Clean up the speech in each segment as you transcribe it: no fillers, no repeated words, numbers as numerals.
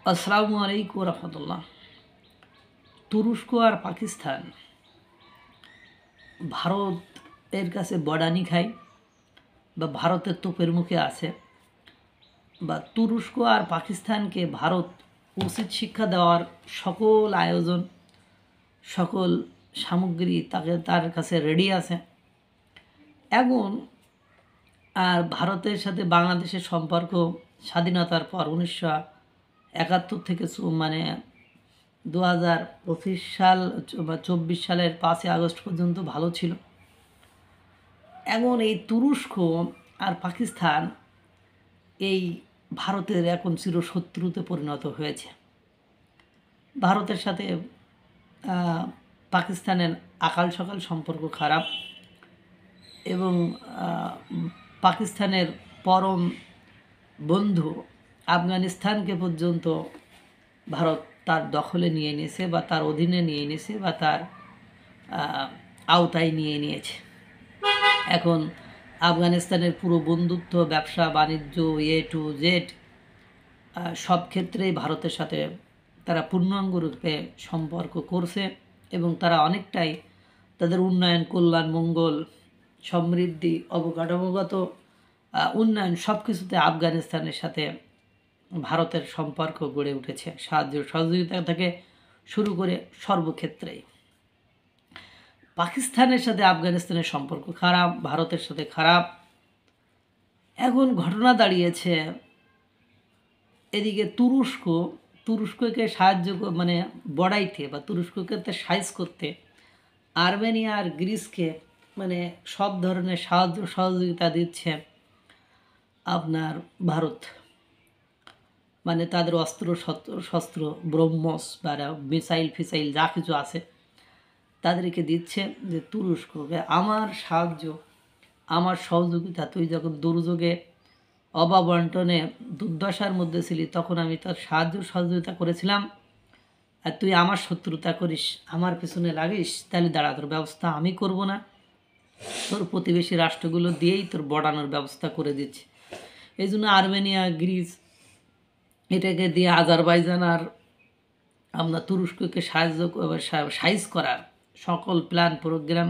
আসসালামু আলাইকুম রহমতুল্লাহ। তুরস্ক আর পাকিস্তান ভারত এর কাছে বডানি খায় বা ভারতের তোপের মুখে আছে, বা তুরস্ক আর পাকিস্তানকে ভারত উচিত শিক্ষা দেওয়ার সকল আয়োজন, সকল সামগ্রী তার কাছে রেডি আছে। এখন আর ভারতের সাথে বাংলাদেশের সম্পর্ক স্বাধীনতার পর 1971 থেকে 2025 সাল বা 24 সালের 5ই আগস্ট পর্যন্ত ভালো ছিল। এখন এই তুরস্ক আর পাকিস্তান এই ভারতের এখন চিরশত্রুতে পরিণত হয়েছে। ভারতের সাথে পাকিস্তানের আকাল সকাল সম্পর্ক খারাপ, এবং পাকিস্তানের পরম বন্ধু আফগানিস্তানকে পর্যন্ত ভারত তার দখলে নিয়ে নিয়েছে বা তার অধীনে নিয়ে নিয়েছে বা তার আওতায় নিয়ে নিয়েছে। এখন আফগানিস্তানের পুরো বন্ধুত্ব, ব্যবসা বাণিজ্য, টু জেড সব ক্ষেত্রেই ভারতের সাথে তারা পূর্ণাঙ্গ রূপে সম্পর্ক করছে, এবং তারা অনেকটাই তাদের উন্নয়ন, কল্যাণ, মঙ্গল, সমৃদ্ধি, অবকাঠামোগত উন্নয়ন সব কিছুতে আফগানিস্তানের সাথে ভারতের সম্পর্ক গড়ে উঠেছে। সাহায্য সহযোগিতা থেকে শুরু করে সর্বক্ষেত্রেই। পাকিস্তানের সাথে আফগানিস্তানের সম্পর্ক খারাপ, ভারতের সাথে খারাপ। এখন ঘটনা দাঁড়িয়েছে এদিকে তুরস্ককে সাহায্য বড়াইতে বা তুরস্ককে সাইজ করতে আর্মেনিয়া আর গ্রিসকে সব ধরনের সাহায্য সহযোগিতা দিচ্ছে আপনার ভারত। তাদের অস্ত্র শস্ত্র, ব্রহ্মস বা মিসাইল ফিসাইল যা কিছু আছে তাদেরকে দিচ্ছে, যে তুরস্ককে আমার সাহায্য, আমার সহযোগিতা, তুই যখন দুর্যোগে অভাবন্টনে দুর্দশার মধ্যে ছিলি তখন আমি তোর সাহায্য সহযোগিতা করেছিলাম, আর তুই আমার শত্রুতা করিস, আমার পেছনে লাগিস, তাহলে দাঁড়া, তোর ব্যবস্থা আমি করব না, তোর প্রতিবেশী রাষ্ট্রগুলো দিয়েই তোর বড়ানোর ব্যবস্থা করে দিচ্ছে। এই জন্য আর্মেনিয়া, গ্রিস এটাকে দিয়ে আজারবাইজান আর আমরা তুরস্ককে সাইজ করার সকল প্ল্যান প্রোগ্রাম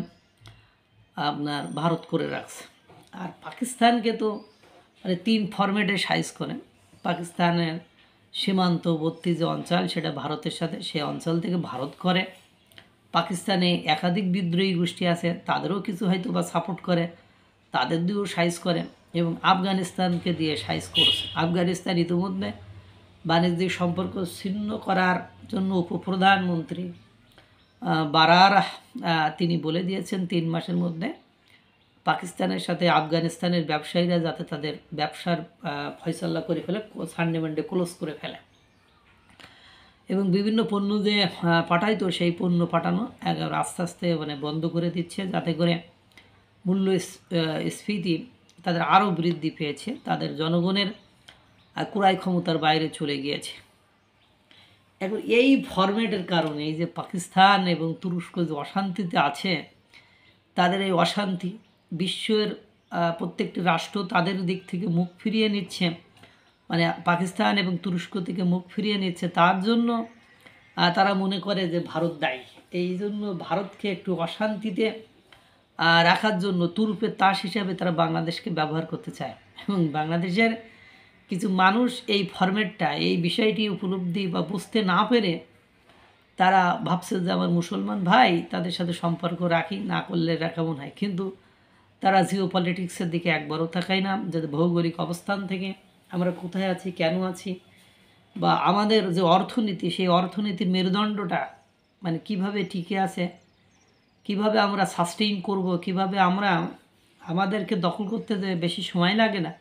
আপনার ভারত করে রাখছে। আর পাকিস্তানকে তো 3 ফরম্যাটে সাইজ করে। পাকিস্তানের সীমান্তবর্তী যে অঞ্চল সেটা ভারতের সাথে, সে অঞ্চল থেকে ভারত করে। পাকিস্তানে একাধিক বিদ্রোহী গোষ্ঠী আছে, তাদেরও কিছু হয়তো বা সাপোর্ট করে, তাদের দিয়েও সাইজ করে, এবং আফগানিস্তানকে দিয়ে সাইজ করছে। আফগানিস্তান ইতিমধ্যে বাণিজ্যিক সম্পর্ক ছিন্ন করার জন্য উপপ্রধানমন্ত্রী বারার তিনি বলে দিয়েছেন 3 মাসের মধ্যে পাকিস্তানের সাথে আফগানিস্তানের ব্যবসায়ীরা যাতে তাদের ব্যবসার ফয়সাল্লা করে ফেলে, সান্ডেমেন্টে ক্লোজ করে ফেলে, এবং বিভিন্ন পণ্য যে পাঠাইতো সেই পণ্য পাঠানো আস্তে আস্তে বন্ধ করে দিচ্ছে, যাতে করে মূল্যস্ফীতি তাদের আরও বৃদ্ধি পেয়েছে, তাদের জনগণের ক্রয় ক্ষমতার বাইরে চলে গিয়েছে। এখন এই ফরম্যাটের কারণে এই যে পাকিস্তান এবং তুরস্ক যে অশান্তিতে আছে, তাদের এই অশান্তি বিশ্বের প্রত্যেকটি রাষ্ট্র তাদের দিক থেকে মুখ ফিরিয়ে নিচ্ছে, পাকিস্তান এবং তুরস্ক থেকে মুখ ফিরিয়ে নিচ্ছে। তার জন্য তারা মনে করে যে ভারত দায়ী। এই জন্য ভারতকে একটু অশান্তিতে রাখার জন্য তুরুপের তাস হিসাবে তারা বাংলাদেশকে ব্যবহার করতে চায়, এবং বাংলাদেশের কিছু মানুষ এই ফরম্যাটটা, এই বিষয়টি উপলব্ধি বা বুঝতে না পেরে তারা ভাবছে যে আমার মুসলমান ভাই, তাদের সাথে সম্পর্ক রাখি, না করলে কেমন হয়। কিন্তু তারা জিও পলিটিক্সের দিকে একবারও তাকায় না, যে ভৌগোলিক অবস্থান থেকে আমরা কোথায় আছি, কেন আছি, বা আমাদের যে অর্থনীতি, সেই অর্থনীতির মেরুদণ্ডটা কিভাবে টিকে আছে, কিভাবে আমরা সাস্টেইন করব, কিভাবে আমরা আমাদেরকে দখল করতে যে বেশি সময় লাগে না,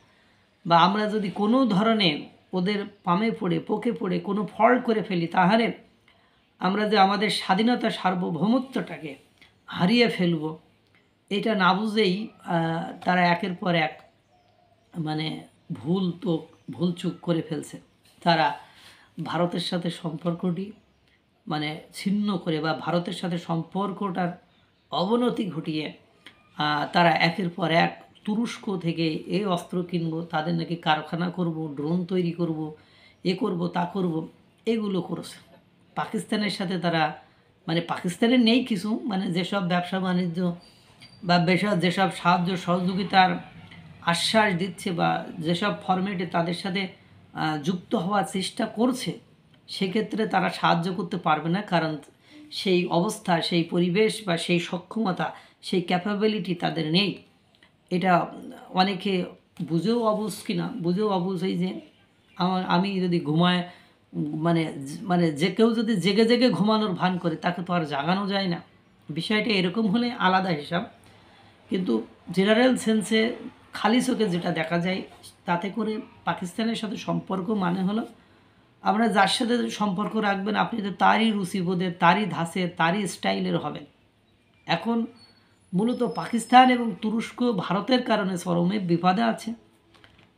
বা আমরা যদি কোনো ধরনের ওদের পামে পড়ে পোকে পড়ে কোনো ফল্ট করে ফেলি, তাহলে আমরা যে আমাদের স্বাধীনতা সার্বভৌমত্বটাকে হারিয়ে ফেলব, এটা না বুঝেই তারা একের পর এক ভুল চুক করে ফেলছে। তারা ভারতের সাথে সম্পর্কটি ছিন্ন করে বা ভারতের সাথে সম্পর্কটার অবনতি ঘটিয়ে তারা একের পর এক তুরস্ক থেকে এই অস্ত্র কিনবো, তাদের নাকি কারখানা করব, ড্রোন তৈরি করব, এ করব, তা করব, এগুলো করেছে। পাকিস্তানের সাথে তারা মানে পাকিস্তানের নেই কিছু মানে যেসব ব্যবসা বাণিজ্য বা যেসব সাহায্য সহযোগিতার আশ্বাস দিচ্ছে বা যেসব ফরম্যাটে তাদের সাথে যুক্ত হওয়ার চেষ্টা করছে, সেক্ষেত্রে তারা সাহায্য করতে পারবে না, কারণ সেই অবস্থা, সেই পরিবেশ বা সেই সক্ষমতা, সেই ক্যাপাবিলিটি তাদের নেই। এটা অনেকে বুঝেও অবুঝ কিনা, বুঝেও অবুঝ এই যে আমি যদি ঘুমায় মানে মানে যে কেউ যদি জেগে জেগে ঘুমানোর ভান করে তাকে তো আর জাগানো যায় না। বিষয়টা এরকম হলে আলাদা হিসাব, কিন্তু জেনারেল সেন্সে খালি চোখে যেটা দেখা যায় তাতে করে পাকিস্তানের সাথে সম্পর্ক মানে হলো আমরা যার সাথে সম্পর্ক রাখবেন আপনি তো তারই রুচিবোধের, তারই ধাঁচের, তারই স্টাইলের হবেন। এখন মূলত পাকিস্তান এবং তুরস্ক ভারতের কারণে চরমে বিপদে আছে।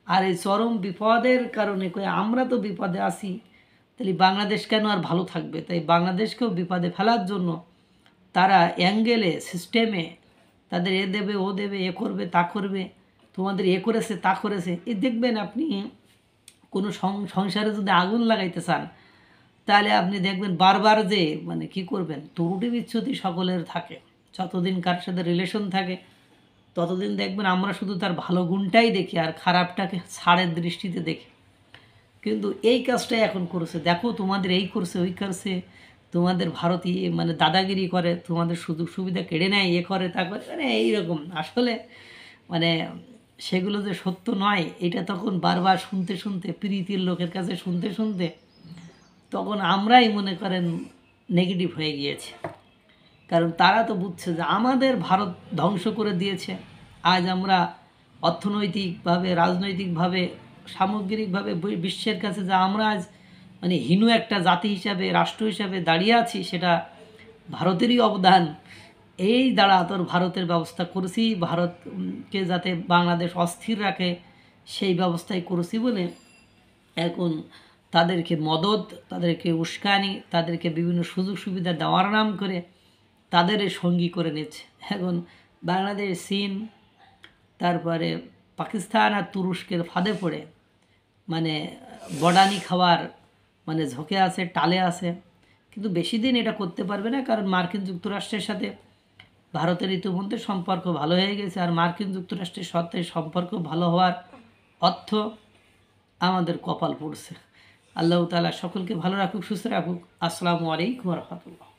আর এই চরম বিপদের কারণে আমরা তো বিপদে আছি, তাহলে বাংলাদেশ কেন আর ভালো থাকবে? তাই বাংলাদেশকেও বিপদে ফেলার জন্য তারা অ্যাঙ্গেলে সিস্টেমে তাদের এ দেবে, ও দেবে, এ করবে, তা করবে, তোমাদের এ করেছে, তা করেছে। এই দেখবেন আপনি কোনো সংসারে যদি আগুন লাগাইতে চান তাহলে আপনি দেখবেন বারবার যে মানে কি করবেন, ত্রুটি বিচ্ছুতি সকলের থাকে। যতদিন কার সাথে রিলেশন থাকে ততদিন দেখবেন আমরা শুধু তার ভালো গুণটাই দেখি আর খারাপটাকে ছাড়ের দৃষ্টিতে দেখি। কিন্তু এই কাজটাই এখন করেছে, দেখো তোমাদের এই করছে, ওই করছে, তোমাদের ভারতীয় মানে দাদাগিরি করে, তোমাদের সুযোগ সুবিধা কেড়ে নেয়, এ করে, তা করে, মানে এইরকম। আসলে মানে সেগুলো যে সত্য নয় এটা তখন বারবার শুনতে শুনতে, প্রীতির লোকের কাছে শুনতে শুনতে তখন আমরাই মনে করেন নেগেটিভ হয়ে গিয়েছে। কারণ তারা তো বুঝছে যে আমাদের ভারত ধ্বংস করে দিয়েছে। আজ আমরা অর্থনৈতিকভাবে, রাজনৈতিকভাবে, সামগ্রিকভাবে বিশ্বের কাছে যা আমরা আজ মানে হীন একটা জাতি হিসাবে, রাষ্ট্র হিসাবে দাঁড়িয়ে আছি, সেটা ভারতেরই অবদান। এই দ্বারা তোর ভারতের ব্যবস্থা করেছি, ভারতকে যাতে বাংলাদেশ অস্থির রাখে সেই ব্যবস্থাই করেছি বলে এখন তাদেরকে মদত, তাদেরকে উস্কানি, তাদেরকে বিভিন্ন সুযোগ সুবিধা দেওয়ার নাম করে তাদের সঙ্গী করে নিচ্ছে। এখন বাংলাদেশ, চীন, তারপরে পাকিস্তান আর তুরস্কের ফাঁদে পড়ে মানে বডানি খাওয়ার মানে ঝোঁকে আছে, টালে আছে। কিন্তু বেশি দিন এটা করতে পারবে না, কারণ মার্কিন যুক্তরাষ্ট্রের সাথে ভারতের ইতিমধ্যে সম্পর্ক ভালো হয়ে গেছে। আর মার্কিন যুক্তরাষ্ট্রের সাথে সম্পর্ক ভালো হওয়ার অর্থ আমাদের কপাল পড়ছে। আল্লাহ তাআলা সকলকে ভালো রাখুক, সুস্থ রাখুক। আসসালামু আলাইকুম ওয়া রাহমাতুল্লাহ।